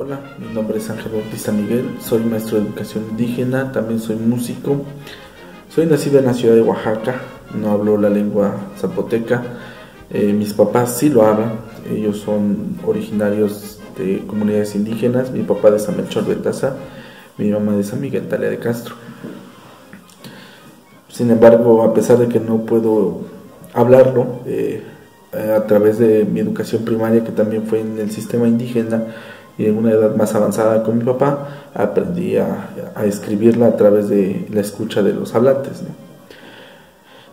Hola, mi nombre es Ángel Bautista Miguel, soy maestro de educación indígena, también soy músico. Soy nacido en la ciudad de Oaxaca, no hablo la lengua zapoteca. Mis papás sí lo hablan, ellos son originarios de comunidades indígenas, mi papá de San Melchor de Taza, mi mamá de San Miguel Talea de Castro. Sin embargo, a pesar de que no puedo hablarlo, a través de mi educación primaria, que también fue en el sistema indígena y en una edad más avanzada con mi papá, aprendí a escribirla a través de la escucha de los hablantes, ¿no?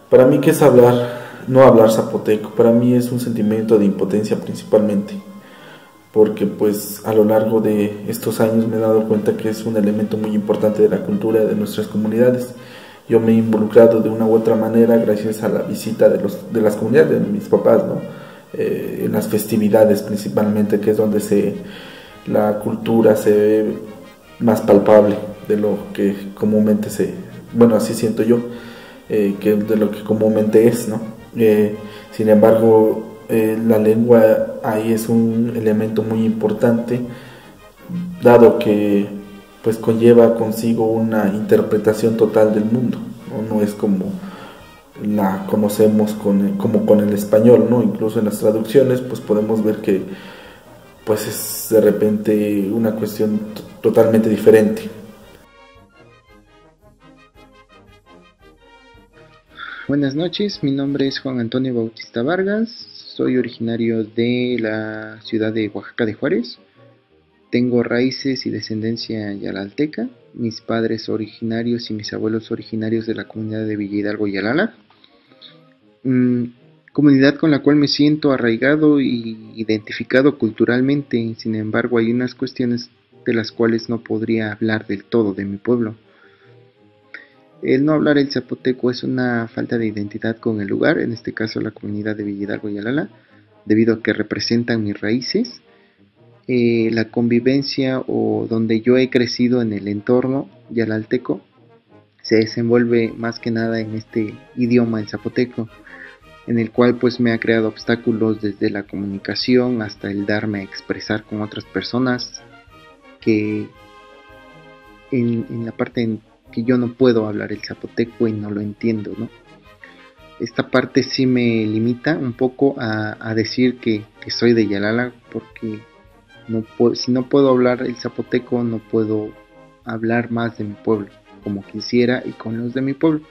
Para mí, ¿qué es hablar? No hablar zapoteco, para mí es un sentimiento de impotencia principalmente, porque pues a lo largo de estos años me he dado cuenta que es un elemento muy importante de la cultura de nuestras comunidades. Yo me he involucrado de una u otra manera gracias a la visita de las comunidades de mis papás, ¿no? En las festividades principalmente, que es donde la cultura se ve más palpable de lo que comúnmente bueno, así siento yo, que de lo que comúnmente es, ¿no? Sin embargo, la lengua ahí es un elemento muy importante, dado que pues conlleva consigo una interpretación total del mundo, ¿no? No es como la conocemos como con el español, ¿no? Incluso en las traducciones pues podemos ver que pues es de repente una cuestión totalmente diferente. Buenas noches, mi nombre es Juan Antonio Bautista Vargas, soy originario de la ciudad de Oaxaca de Juárez. Tengo raíces y descendencia yalalteca, mis padres originarios y mis abuelos originarios de la comunidad de Villa Hidalgo y Alala, comunidad con la cual me siento arraigado y identificado culturalmente. Sin embargo, hay unas cuestiones de las cuales no podría hablar del todo de mi pueblo. El no hablar el zapoteco es una falta de identidad con el lugar, en este caso la comunidad de Villa Hidalgo y Alala, debido a que representan mis raíces. La convivencia o donde yo he crecido en el entorno yalalteco se desenvuelve más que nada en este idioma, el zapoteco, en el cual pues me ha creado obstáculos desde la comunicación hasta el darme a expresar con otras personas, que en la parte en que yo no puedo hablar el zapoteco y no lo entiendo, ¿no? Esta parte sí me limita un poco a decir que soy de Yalala, porque si no puedo hablar el zapoteco, no puedo hablar más de mi pueblo como quisiera y con los de mi pueblo.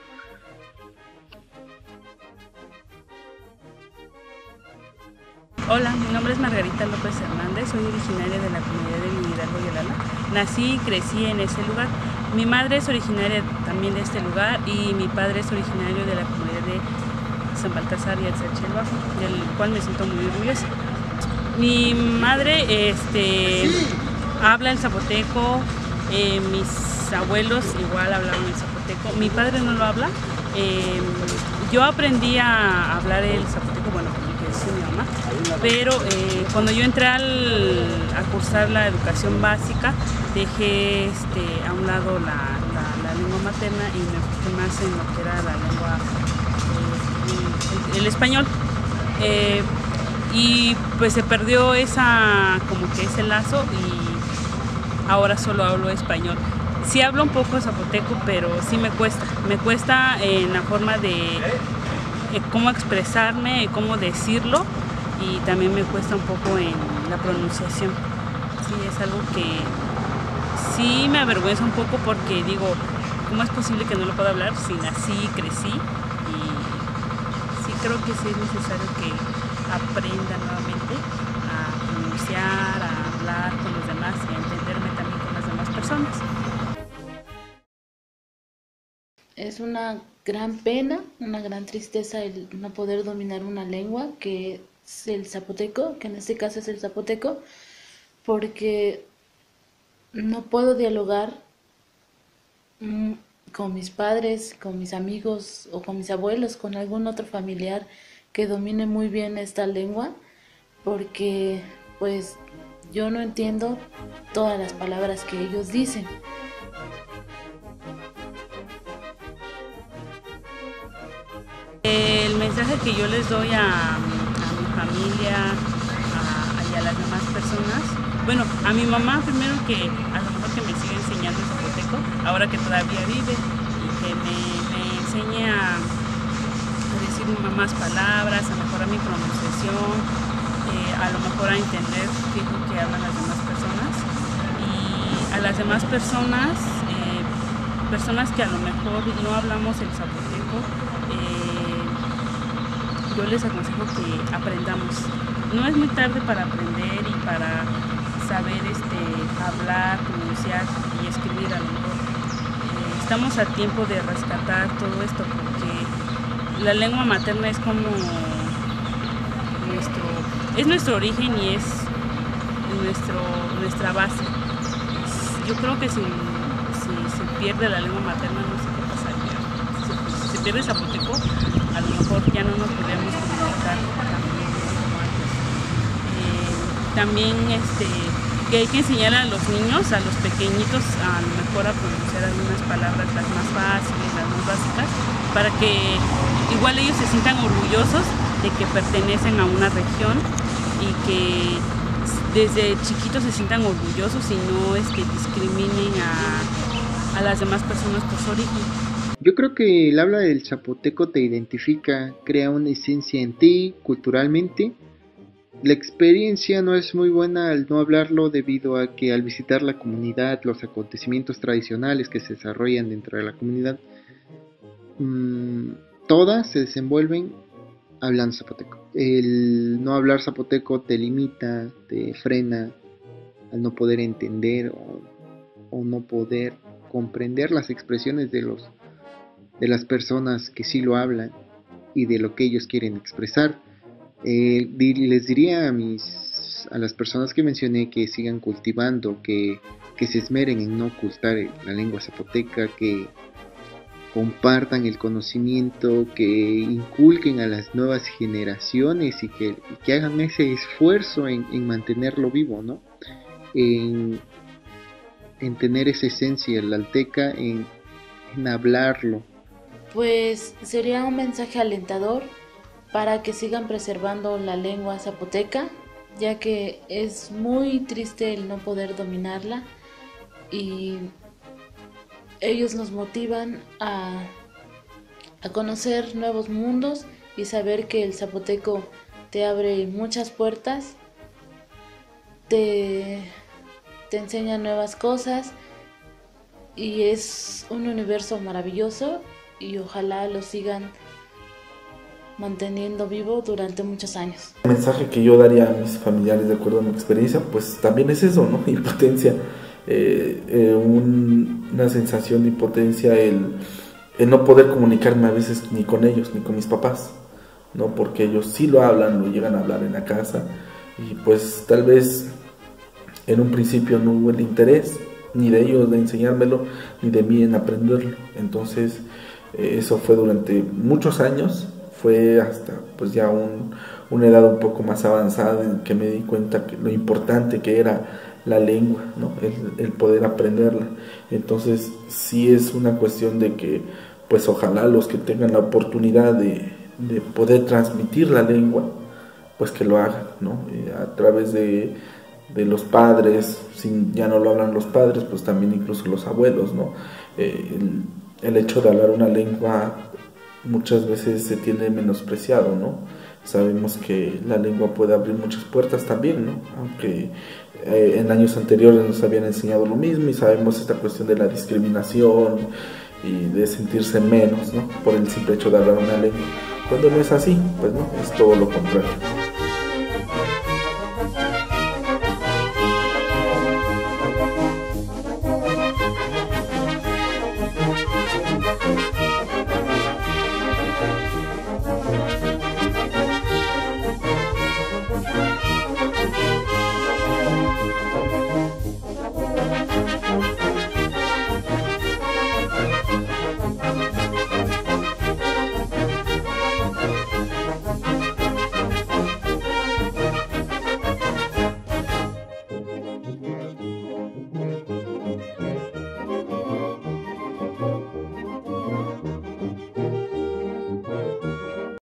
Hola, mi nombre es Margarita López Hernández, soy originaria de la comunidad de Villa Hidalgo y Alala. Nací y crecí en ese lugar. Mi madre es originaria también de este lugar y mi padre es originario de la comunidad de San Baltasar y Alzarchi el Bajo, del cual me siento muy orgullosa. Mi madre habla el zapoteco, mis abuelos igual hablaban el zapoteco, mi padre no lo habla. Yo aprendí a hablar el zapoteco, bueno, porque es mi mamá, pero cuando yo entré a cursar la educación básica, dejé a un lado la lengua materna y me enfoqué más en lo que era la lengua, el español. Y pues se perdió como que ese lazo y ahora solo hablo español. Sí hablo un poco zapoteco, pero sí me cuesta en la forma de cómo expresarme, cómo decirlo, y también me cuesta un poco en la pronunciación. Sí, es algo que sí me avergüenza un poco porque digo, ¿cómo es posible que no lo pueda hablar si nací, crecí? Y sí creo que sí es necesario que aprenda nuevamente a pronunciar, a hablar con los demás y a entenderme también con las demás personas. Es una gran pena, una gran tristeza el no poder dominar una lengua que es el zapoteco, que en este caso es el zapoteco, porque no puedo dialogar con mis padres, con mis amigos o con mis abuelos, con algún otro familiar que domine muy bien esta lengua, porque pues yo no entiendo todas las palabras que ellos dicen. El mensaje que yo les doy a mi familia y a las demás personas bueno, a mi mamá primero que a lo mejor que me siga enseñando el zapoteco, ahora que todavía vive, y que me enseñe a decir más palabras, a mejorar mi pronunciación, a lo mejor a entender qué es lo que hablan las demás personas. Y a las demás personas, personas que a lo mejor no hablamos el zapoteco, yo les aconsejo que aprendamos. No es muy tarde para aprender y para saber hablar, pronunciar y escribir a lo mejor. Estamos a tiempo de rescatar todo esto porque la lengua materna es como nuestro origen y es nuestra base. Yo creo que si se pierde la lengua materna, no sé qué pasaría. Si se pierde el zapoteco, a lo mejor ya no nos podemos comunicar también como antes. También que hay que enseñar a los niños, a los pequeñitos, a lo mejor a pronunciar algunas palabras, las más fáciles, las más básicas, para que igual ellos se sientan orgullosos de que pertenecen a una región y que desde chiquitos se sientan orgullosos y no discriminen a las demás personas por su origen. Yo creo que el habla del zapoteco te identifica, crea una esencia en ti culturalmente. La experiencia no es muy buena al no hablarlo debido a que al visitar la comunidad, los acontecimientos tradicionales que se desarrollan dentro de la comunidad, todas se desenvuelven hablando zapoteco. El no hablar zapoteco te limita, te frena al no poder entender o no poder comprender las expresiones de las personas que sí lo hablan y de lo que ellos quieren expresar. Les diría a las personas que mencioné que sigan cultivando, que se esmeren en no ocultar la lengua zapoteca, que compartan el conocimiento, que inculquen a las nuevas generaciones y que hagan ese esfuerzo en mantenerlo vivo, ¿no? En tener esa esencia lalteca, en hablarlo. Pues sería un mensaje alentador para que sigan preservando la lengua zapoteca, ya que es muy triste el no poder dominarla y ellos nos motivan a conocer nuevos mundos y saber que el zapoteco te abre muchas puertas, te enseña nuevas cosas y es un universo maravilloso y ojalá lo sigan manteniendo vivo durante muchos años. El mensaje que yo daría a mis familiares de acuerdo a mi experiencia, pues también es eso, ¿no? Impotencia, una sensación de impotencia, el no poder comunicarme a veces ni con ellos, ni con mis papás, ¿no? Porque ellos sí lo hablan, lo llegan a hablar en la casa y pues tal vez en un principio no hubo el interés ni de ellos de enseñármelo, ni de mí en aprenderlo. Entonces eso fue durante muchos años, fue hasta pues ya una edad un poco más avanzada en que me di cuenta que lo importante que era la lengua, ¿no? El poder aprenderla. Entonces sí es una cuestión de que pues ojalá los que tengan la oportunidad de poder transmitir la lengua, pues que lo hagan, ¿no? A través de los padres, si ya no lo hablan los padres, pues también incluso los abuelos, ¿no? El hecho de hablar una lengua muchas veces se tiene menospreciado, ¿no? Sabemos que la lengua puede abrir muchas puertas también, ¿no? Aunque en años anteriores nos habían enseñado lo mismo y sabemos esta cuestión de la discriminación y de sentirse menos, ¿no? Por el simple hecho de hablar una lengua. Cuando no es así, pues no, es todo lo contrario.